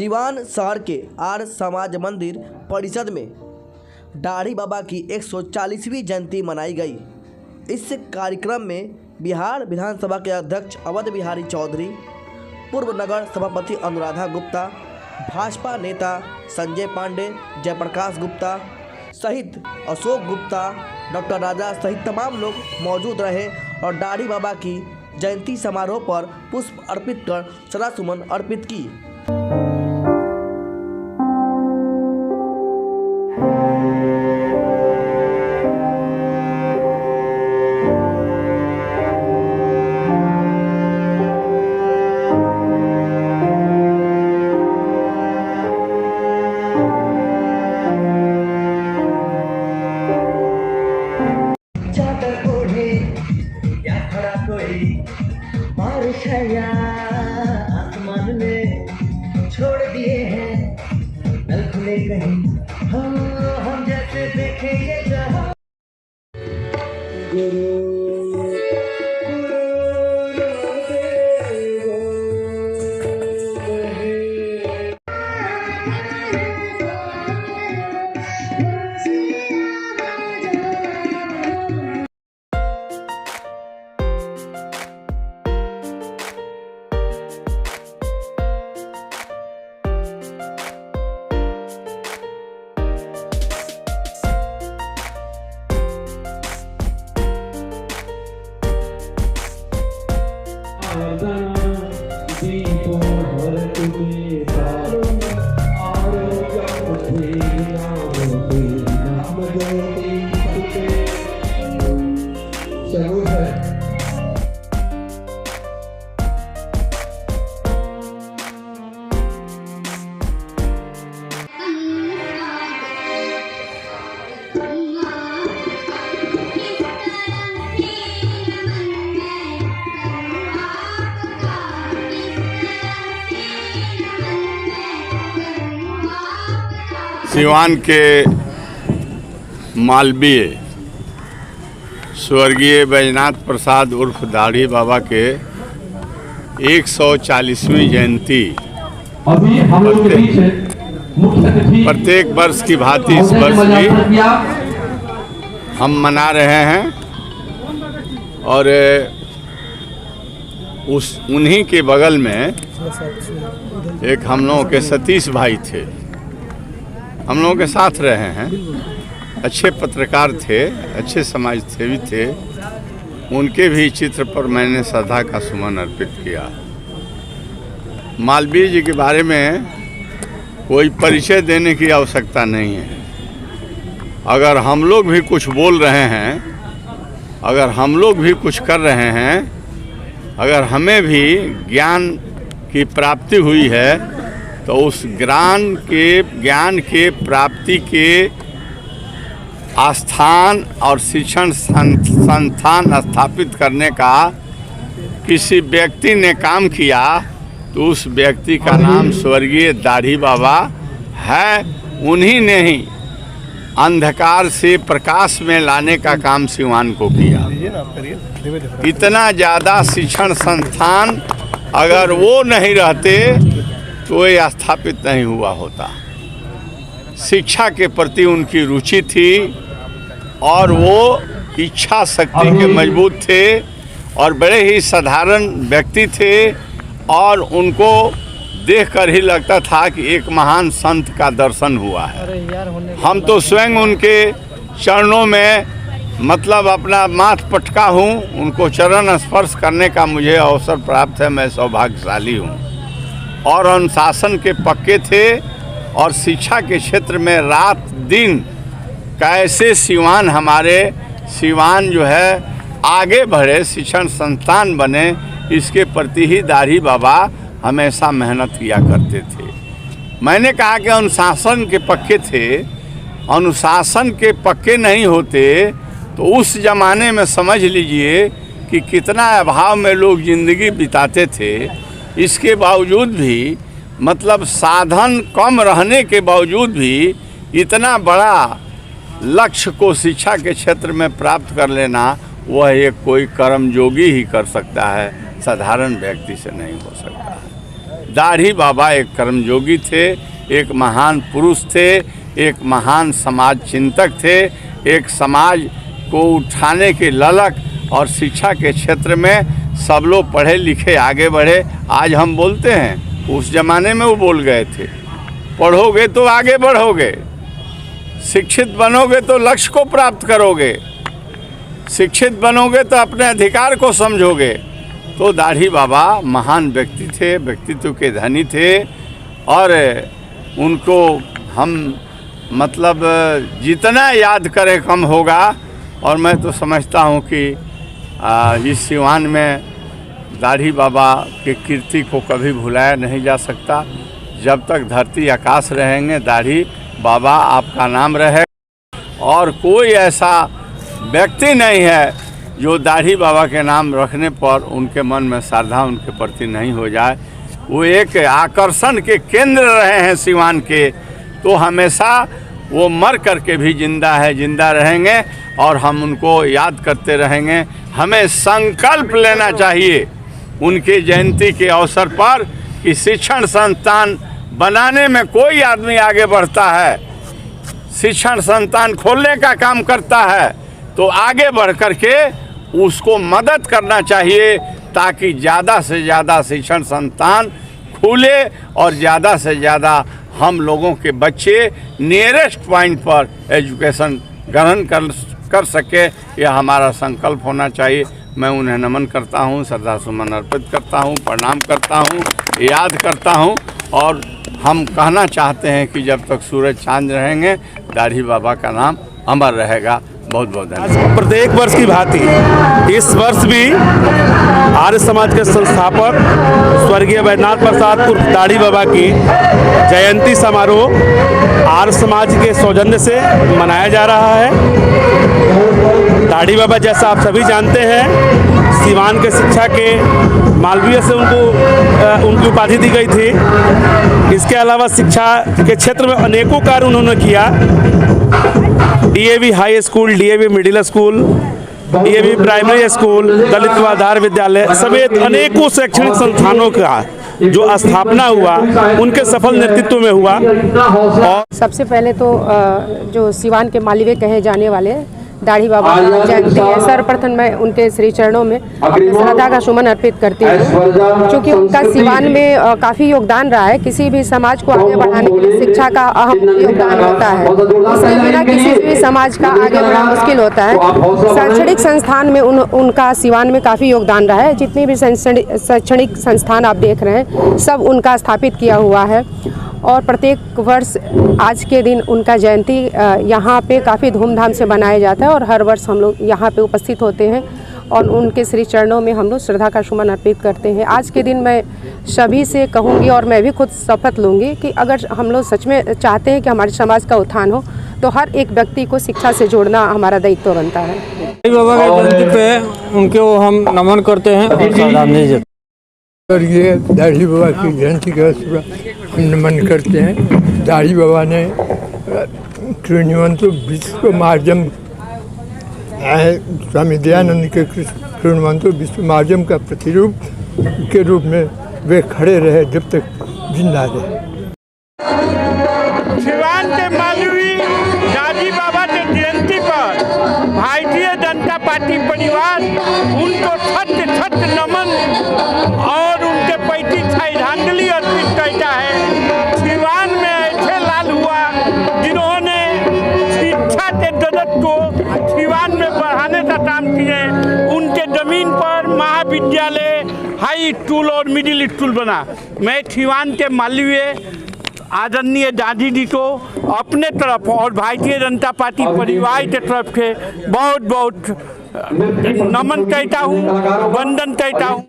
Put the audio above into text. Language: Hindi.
सिवान शहर के आर समाज मंदिर परिषद में दाढ़ी बाबा की 140वीं जयंती मनाई गई। इस कार्यक्रम में बिहार विधानसभा के अध्यक्ष अवध बिहारी चौधरी, पूर्व नगर सभापति अनुराधा गुप्ता, भाजपा नेता संजय पांडे, जयप्रकाश गुप्ता सहित अशोक गुप्ता, डॉक्टर राजा सहित तमाम लोग मौजूद रहे और दाढ़ी बाबा की जयंती समारोह पर पुष्प अर्पित कर श्रद्धासुमन अर्पित की। आसमान में छोड़ दिए हैं नल खुले कहीं, हम जैसे देखे ये जहां। सिवान के मालवीय स्वर्गीय बैजनाथ प्रसाद उर्फ दाढ़ी बाबा के 140वीं जयंती प्रत्येक वर्ष की भांति इस वर्ष भी हम मना रहे हैं और उन्हीं के बगल में एक हम लोगों के सतीश भाई थे, हम लोगों के साथ रहे हैं, अच्छे पत्रकार थे, अच्छे समाज सेवी थे। उनके भी चित्र पर मैंने श्रद्धा का सुमन अर्पित किया। मालवीय जी के बारे में कोई परिचय देने की आवश्यकता नहीं है। अगर हम लोग भी कुछ बोल रहे हैं, अगर हम लोग भी कुछ कर रहे हैं, अगर हमें भी ज्ञान की प्राप्ति हुई है तो उस ज्ञान के प्राप्ति के आस्थान और शिक्षण संस्थान स्थापित करने का किसी व्यक्ति ने काम किया तो उस व्यक्ति का नाम स्वर्गीय दाढ़ी बाबा है। उन्हीं ने ही अंधकार से प्रकाश में लाने का काम सिवान को किया। इतना ज़्यादा शिक्षण संस्थान अगर वो नहीं रहते तो ये स्थापित नहीं हुआ होता। शिक्षा के प्रति उनकी रुचि थी और वो इच्छा शक्ति के मजबूत थे और बड़े ही साधारण व्यक्ति थे और उनको देखकर ही लगता था कि एक महान संत का दर्शन हुआ है। हम तो स्वयं उनके चरणों में मतलब अपना माथ पटका हूँ, उनको चरण स्पर्श करने का मुझे अवसर प्राप्त है। मैं सौभाग्यशाली हूँ और अनुशासन के पक्के थे और शिक्षा के क्षेत्र में रात दिन कैसे सिवान जो है आगे बढ़े, शिक्षण संस्थान बने, इसके प्रति ही दाढ़ी बाबा हमेशा मेहनत किया करते थे। मैंने कहा कि अनुशासन के पक्के थे, अनुशासन के पक्के नहीं होते तो उस ज़माने में समझ लीजिए कि कितना अभाव में लोग ज़िंदगी बिताते थे। इसके बावजूद भी मतलब साधन कम रहने के बावजूद भी इतना बड़ा लक्ष्य को शिक्षा के क्षेत्र में प्राप्त कर लेना, वह एक कोई कर्मयोगी ही कर सकता है, साधारण व्यक्ति से नहीं हो सकता है। दाढ़ी बाबा एक कर्मयोगी थे, एक महान पुरुष थे, एक महान समाज चिंतक थे, एक समाज को उठाने के ललक और शिक्षा के क्षेत्र में सब लोग पढ़े लिखे आगे बढ़े। आज हम बोलते हैं, उस ज़माने में वो बोल गए थे, पढ़ोगे तो आगे बढ़ोगे, शिक्षित बनोगे तो लक्ष्य को प्राप्त करोगे, शिक्षित बनोगे तो अपने अधिकार को समझोगे। तो दाढ़ी बाबा महान व्यक्ति थे, व्यक्तित्व के धनी थे और उनको हम मतलब जितना याद करें कम होगा। और मैं तो समझता हूँ कि इस सिवान में दाढ़ी बाबा के कीर्ति को कभी भुलाया नहीं जा सकता। जब तक धरती आकाश रहेंगे दाढ़ी बाबा आपका नाम रहेगा। और कोई ऐसा व्यक्ति नहीं है जो दाढ़ी बाबा के नाम रखने पर उनके मन में श्रद्धा उनके प्रति नहीं हो जाए। वो एक आकर्षण के केंद्र रहे हैं सिवान के, तो हमेशा वो मर करके भी जिंदा है, जिंदा रहेंगे और हम उनको याद करते रहेंगे। हमें संकल्प लेना चाहिए उनकी जयंती के अवसर पर कि शिक्षण संस्थान बनाने में कोई आदमी आगे बढ़ता है, शिक्षण संस्थान खोलने का काम करता है, तो आगे बढ़ कर के उसको मदद करना चाहिए ताकि ज़्यादा से ज़्यादा शिक्षण संस्थान खुले और ज़्यादा से ज़्यादा हम लोगों के बच्चे नियरेस्ट पॉइंट पर एजुकेशन ग्रहण कर सके। यह हमारा संकल्प होना चाहिए। मैं उन्हें नमन करता हूँ, श्रद्धा सुमन अर्पित करता हूँ, प्रणाम करता हूँ, याद करता हूँ। और हम कहना चाहते हैं कि जब तक सूरज चांद रहेंगे दाढ़ी बाबा का नाम अमर रहेगा। बहुत बहुत धन्यवाद। प्रत्येक वर्ष की भांति इस वर्ष भी आर्य समाज के संस्थापक स्वर्गीय वैद्यनाथ प्रसाद उर्फ दाढ़ी बाबा की जयंती समारोह आर्य समाज के सौजन्य से मनाया जा रहा है। दाढ़ी बाबा जैसा आप सभी जानते हैं, सिवान के शिक्षा के मालवीय से उनकी उपाधि दी गई थी। इसके अलावा शिक्षा के क्षेत्र में अनेकों कार्य उन्होंने किया। DAV high school, DAV middle school, DAV primary school, दलित आधार विद्यालय समेत अनेकों शैक्षणिक संस्थानों का जो स्थापना हुआ उनके सफल नेतृत्व में हुआ। और सबसे पहले तो जो सिवान के मालवीय कहे जाने वाले दाढ़ी बाबा जयंती है, सर्वप्रथम मैं उनके श्री चरणों में अपनी श्रद्धा का सुमन अर्पित करती हूँ। क्योंकि उनका सिवान में काफ़ी योगदान रहा है। किसी भी समाज को आगे बढ़ाने के लिए शिक्षा का अहम योगदान होता है। इसके बिना किसी भी समाज का आगे बढ़ना मुश्किल होता है। शैक्षणिक संस्थान में उनका सिवान में काफ़ी योगदान रहा है। जितने भी शैक्षणिक संस्थान आप देख रहे हैं सब उनका स्थापित किया हुआ है। और प्रत्येक वर्ष आज के दिन उनका जयंती यहाँ पे काफ़ी धूमधाम से मनाया जाता है और हर वर्ष हम लोग यहाँ पे उपस्थित होते हैं और उनके श्री चरणों में हम लोग श्रद्धा का सुमन अर्पित करते हैं। आज के दिन मैं सभी से कहूँगी और मैं भी खुद शपथ लूँगी कि अगर हम लोग सच में चाहते हैं कि हमारे समाज का उत्थान हो तो हर एक व्यक्ति को शिक्षा से जोड़ना हमारा दायित्व बनता है। बाबा की जयंती पे उनको हम नमन करते हैं और श्रद्धांजलि देते हैं। और ये दाढ़ी बाबा की जयंती का नमन करते हैं। दाढ़ी बाबा ने कृण्वंतु विश्व मार्जम स्वामी दयानंद के कृण्वंतु विश्व मार्जम का प्रतिरूप के रूप में वे खड़े रहे जब तक जिंदा रहे। सिवान के मालवी दाढ़ी बाबा के जयंती पर भारतीय जनता पार्टी परिवार उनको छठ नमन और उनके पैतृक श्रद्धांजलि अर्पित करता है। सिवान में ऐसे लाल हुआ जिन्होंने शिक्षा के जगत को सिवान में बढ़ाने का काम किए। उनके जमीन पर महाविद्यालय, हाई स्कूल और मिडिल स्कूल बना। मैं सिवान के मालवीय आदरणीय दादी जी को अपने तरफ और भारतीय जनता पार्टी परिवार के तरफ से बहुत बहुत नमन करता हूँ, वंदन करता हूँ।